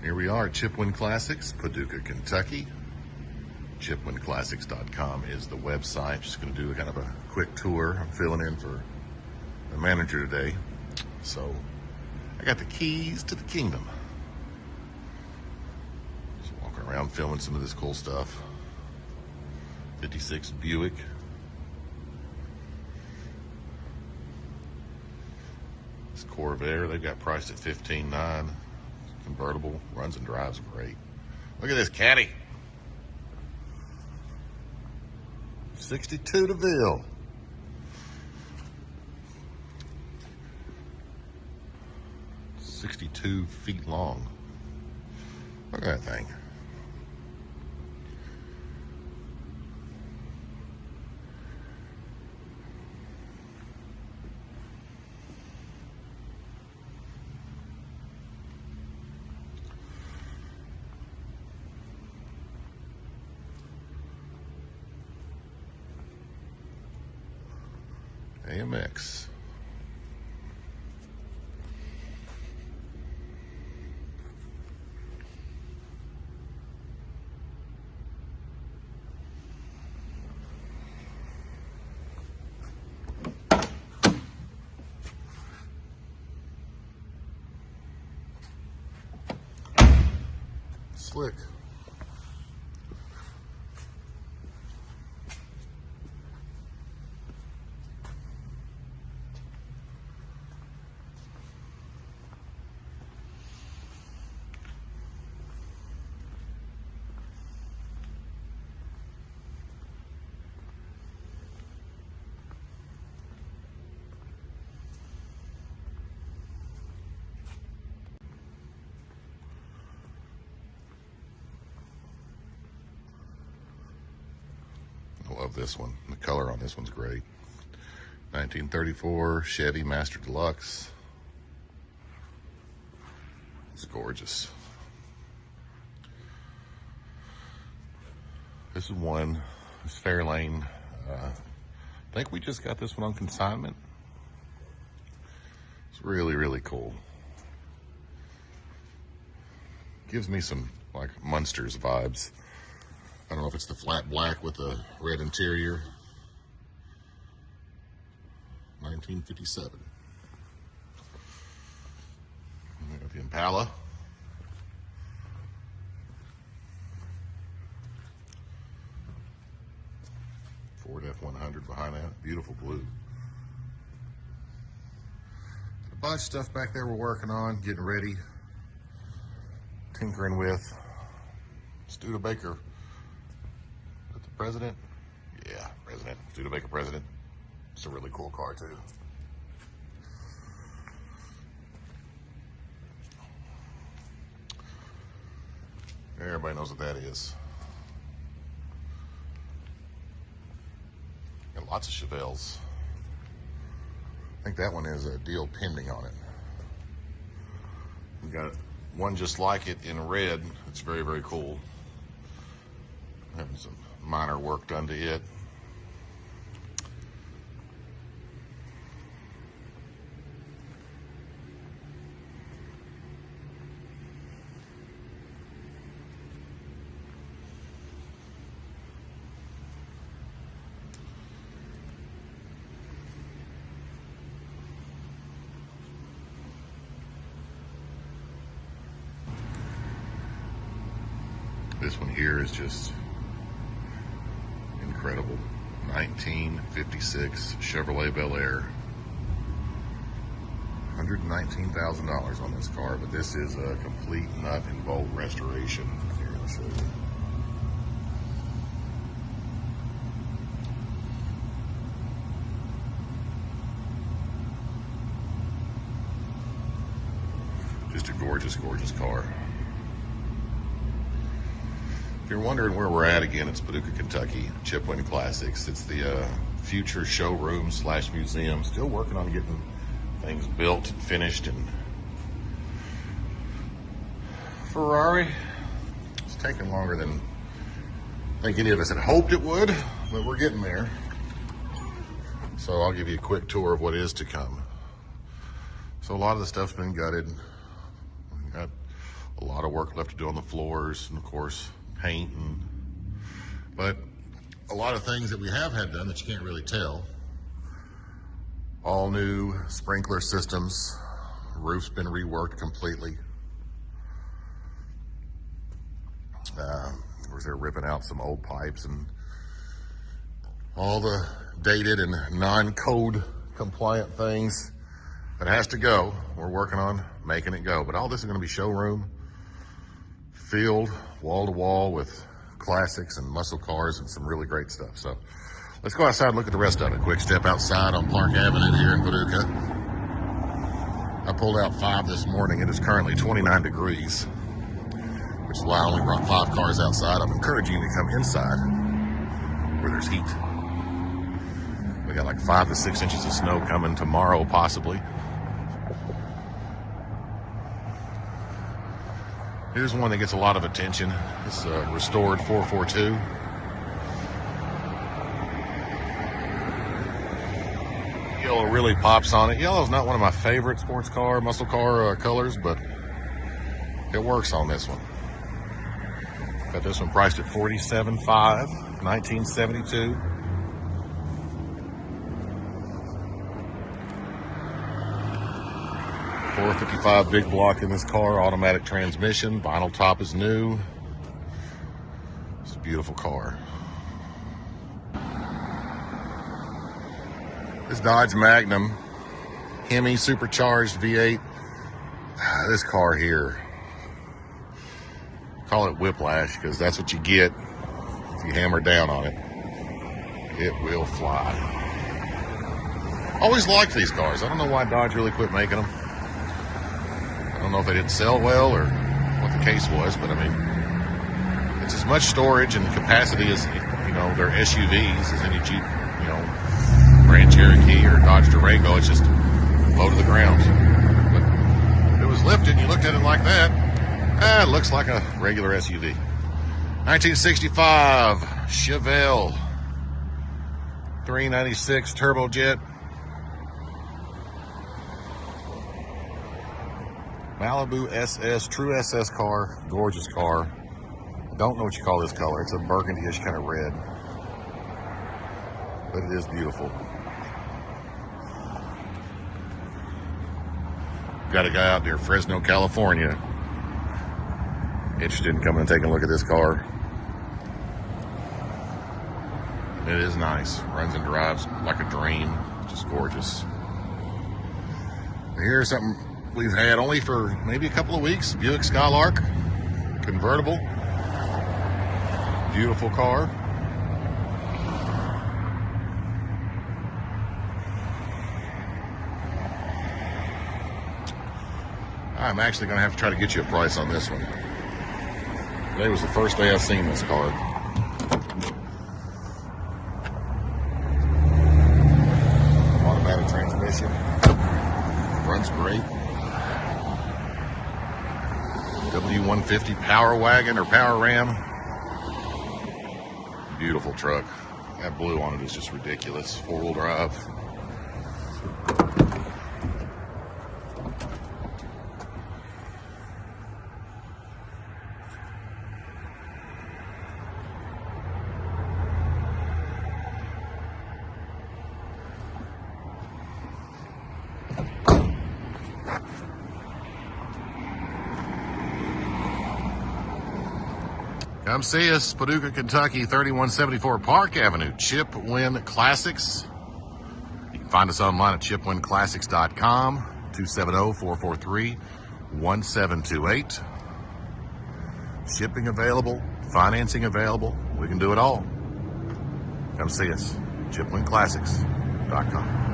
Here we are at Chipwin Classics, Paducah, Kentucky. Chipwinclassics.com is the website. Just going to do kind of a quick tour. I'm filling in for the manager today. So I got the keys to the kingdom. Just walking around filming some of this cool stuff. 56 Buick. This Corvair, they've got priced at $15,900. Convertible, runs and drives great. Look at this caddy. 62 DeVille. $62 feet long. Look at that thing. AMX. Slick. I love this one. The color on this one's great. 1934 Chevy Master Deluxe. It's gorgeous. This is one. It's Fairlane. I think we just got this one on consignment. It's really, really cool. Gives me some like Munsters vibes. I don't know if it's the flat black with the red interior. 1957. We have the Impala. Ford F-100 behind that. Beautiful blue. A bunch of stuff back there we're working on, getting ready, tinkering with. Studebaker. President? Yeah, President. Studebaker President. It's a really cool car, too. Everybody knows what that is. Got lots of Chevelles. I think that one is a deal pending on it. We got one just like it in red. It's very, very cool. Having some minor work done to it. This one here is just incredible. 1956 Chevrolet Bel Air. $119,000 on this car, but this is a complete nut and bolt restoration. Here, I'll show you. Just a gorgeous, gorgeous car. If you're wondering where we're at again, it's Paducah, Kentucky, Chipwin Classics. It's the future showroom / museum. Still working on getting things built and finished. And Ferrari, it's taking longer than I think any of us had hoped it would, but we're getting there. So I'll give you a quick tour of what is to come. So a lot of the stuff's been gutted. We got A lot of work left to do on the floors, and of course, paint. But a lot of things that we have had done that you can't really tell. All new sprinkler systems. Roof's been reworked completely. Of course, they're ripping out some old pipes and all the dated and non-code compliant things that has to go. We're working on making it go. But all this is going to be showroom, filled wall to wall with classics and muscle cars and some really great stuff. So let's go outside and look at the rest of it. Quick step outside on Park Avenue here in Paducah. I pulled out 5 this morning. It is currently 29 degrees, which is why I only brought 5 cars outside. I'm encouraging you to come inside where there's heat. We got like 5 to 6 inches of snow coming tomorrow, possibly. Here's one that gets a lot of attention. It's a restored 442. Yellow really pops on it. Yellow's not one of my favorite sports car, muscle car colors, but it works on this one. Got this one priced at $47,500, 1972. $455 big block in this car, automatic transmission, vinyl top is new. It's a beautiful car. This Dodge Magnum, Hemi supercharged V8. This car here, call it whiplash because that's what you get if you hammer down on it. It will fly. Always liked these cars. I don't know why Dodge really quit making them. I don't know if they didn't sell well or what the case was, but I mean, it's as much storage and capacity as, you know, their SUVs as any Jeep, you know, Grand Cherokee or Dodge Durango. It's just low to the ground. But if it was lifted and you looked at it like that, it looks like a regular SUV. 1965 Chevelle 396 turbojet. Malibu SS, true SS car, gorgeous car. I don't know what you call this color. It's a burgundy-ish kind of red, but it is beautiful. Got a guy out near Fresno, California, interested in coming and taking a look at this car. It is nice. Runs and drives like a dream. Just gorgeous. Here's something we've had only for maybe a couple of weeks. Buick Skylark, convertible. Beautiful car. I'm actually going to have to try to get you a price on this one. Today was the first day I've seen this car. Automatic transmission. Runs great. W150 Power Wagon or Power Ram. Beautiful truck. That blue on it is just ridiculous. 4-wheel drive. Come see us, Paducah, Kentucky, 3174 Park Avenue, Chipwin Classics. You can find us online at chipwinclassics.com, 270-443-1728. Shipping available, financing available. We can do it all. Come see us, chipwinclassics.com.